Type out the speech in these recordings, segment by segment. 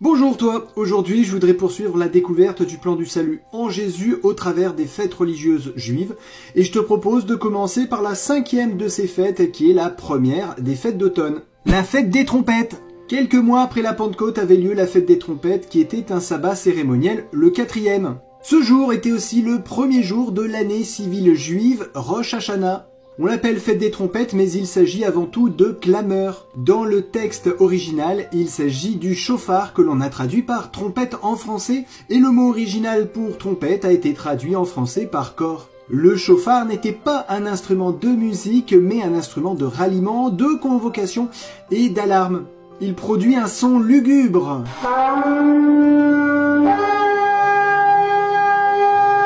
Bonjour toi, aujourd'hui je voudrais poursuivre la découverte du plan du salut en Jésus au travers des fêtes religieuses juives et je te propose de commencer par la 5e de ces fêtes qui est la première des fêtes d'automne. La fête des trompettes. Quelques mois après la Pentecôte avait lieu la fête des trompettes qui était un sabbat cérémoniel, le 4e. Ce jour était aussi le premier jour de l'année civile juive Rosh Hashanah. On l'appelle fête des trompettes, mais il s'agit avant tout de clameur. Dans le texte original, il s'agit du chauffard que l'on a traduit par trompette en français, et le mot original pour trompette a été traduit en français par cor. Le chauffard n'était pas un instrument de musique, mais un instrument de ralliement, de convocation et d'alarme. Il produit un son lugubre.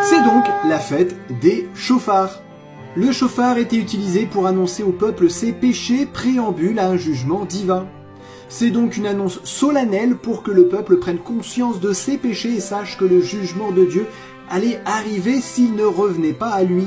C'est donc la fête des chauffards. Le chauffard était utilisé pour annoncer au peuple ses péchés, préambule à un jugement divin. C'est donc une annonce solennelle pour que le peuple prenne conscience de ses péchés et sache que le jugement de Dieu allait arriver s'il ne revenait pas à lui.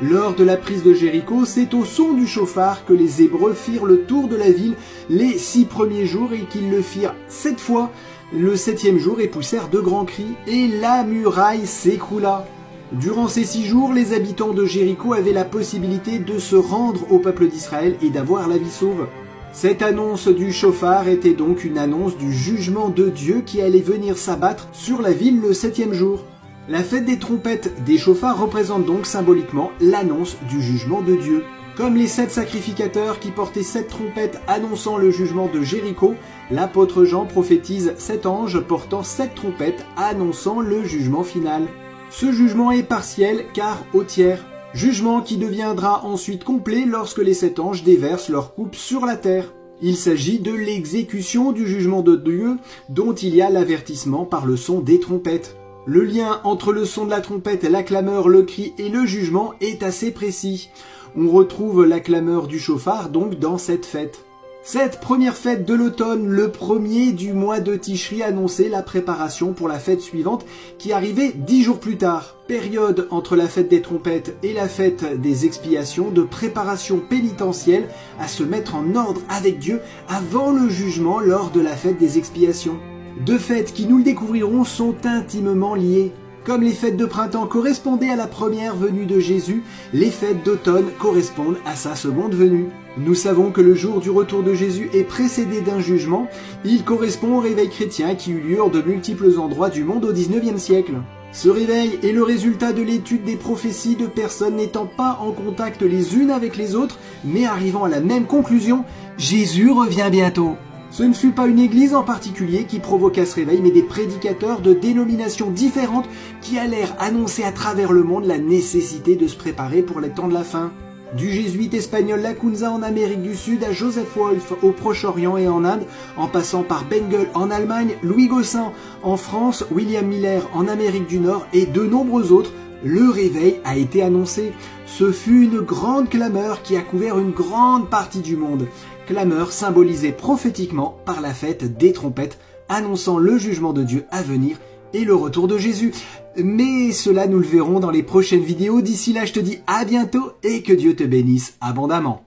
Lors de la prise de Jéricho, c'est au son du chauffard que les Hébreux firent le tour de la ville les 6 premiers jours et qu'ils le firent 7 fois le 7e jour et poussèrent de grands cris et la muraille s'écroula. Durant ces 6 jours, les habitants de Jéricho avaient la possibilité de se rendre au peuple d'Israël et d'avoir la vie sauve. Cette annonce du chauffard était donc une annonce du jugement de Dieu qui allait venir s'abattre sur la ville le 7e jour. La fête des trompettes des chauffards représente donc symboliquement l'annonce du jugement de Dieu. Comme les 7 sacrificateurs qui portaient 7 trompettes annonçant le jugement de Jéricho, l'apôtre Jean prophétise 7 anges portant 7 trompettes annonçant le jugement final. Ce jugement est partiel car au tiers. Jugement qui deviendra ensuite complet lorsque les 7 anges déversent leur coupe sur la terre. Il s'agit de l'exécution du jugement de Dieu dont il y a l'avertissement par le son des trompettes. Le lien entre le son de la trompette, la clameur, le cri et le jugement est assez précis. On retrouve la clameur du chauffard donc dans cette fête. Cette première fête de l'automne, le premier du mois de Tishri, annonçait la préparation pour la fête suivante qui arrivait 10 jours plus tard. Période entre la fête des trompettes et la fête des expiations de préparation pénitentielle à se mettre en ordre avec Dieu avant le jugement lors de la fête des expiations. 2 fêtes qui, nous le découvrirons, sont intimement liées. Comme les fêtes de printemps correspondaient à la première venue de Jésus, les fêtes d'automne correspondent à sa seconde venue. Nous savons que le jour du retour de Jésus est précédé d'un jugement. Il correspond au réveil chrétien qui eut lieu en de multiples endroits du monde au XIXe siècle. Ce réveil est le résultat de l'étude des prophéties de personnes n'étant pas en contact les unes avec les autres, mais arrivant à la même conclusion, Jésus revient bientôt. Ce ne fut pas une église en particulier qui provoqua ce réveil, mais des prédicateurs de dénominations différentes qui allèrent annoncer à travers le monde la nécessité de se préparer pour les temps de la fin. Du jésuite espagnol Lacunza en Amérique du Sud à Joseph Wolf au Proche-Orient et en Inde, en passant par Bengel en Allemagne, Louis Gossin en France, William Miller en Amérique du Nord et de nombreux autres, le réveil a été annoncé. Ce fut une grande clameur qui a couvert une grande partie du monde. Clameur symbolisée prophétiquement par la fête des trompettes, annonçant le jugement de Dieu à venir et le retour de Jésus. Mais cela nous le verrons dans les prochaines vidéos. D'ici là, je te dis à bientôt et que Dieu te bénisse abondamment.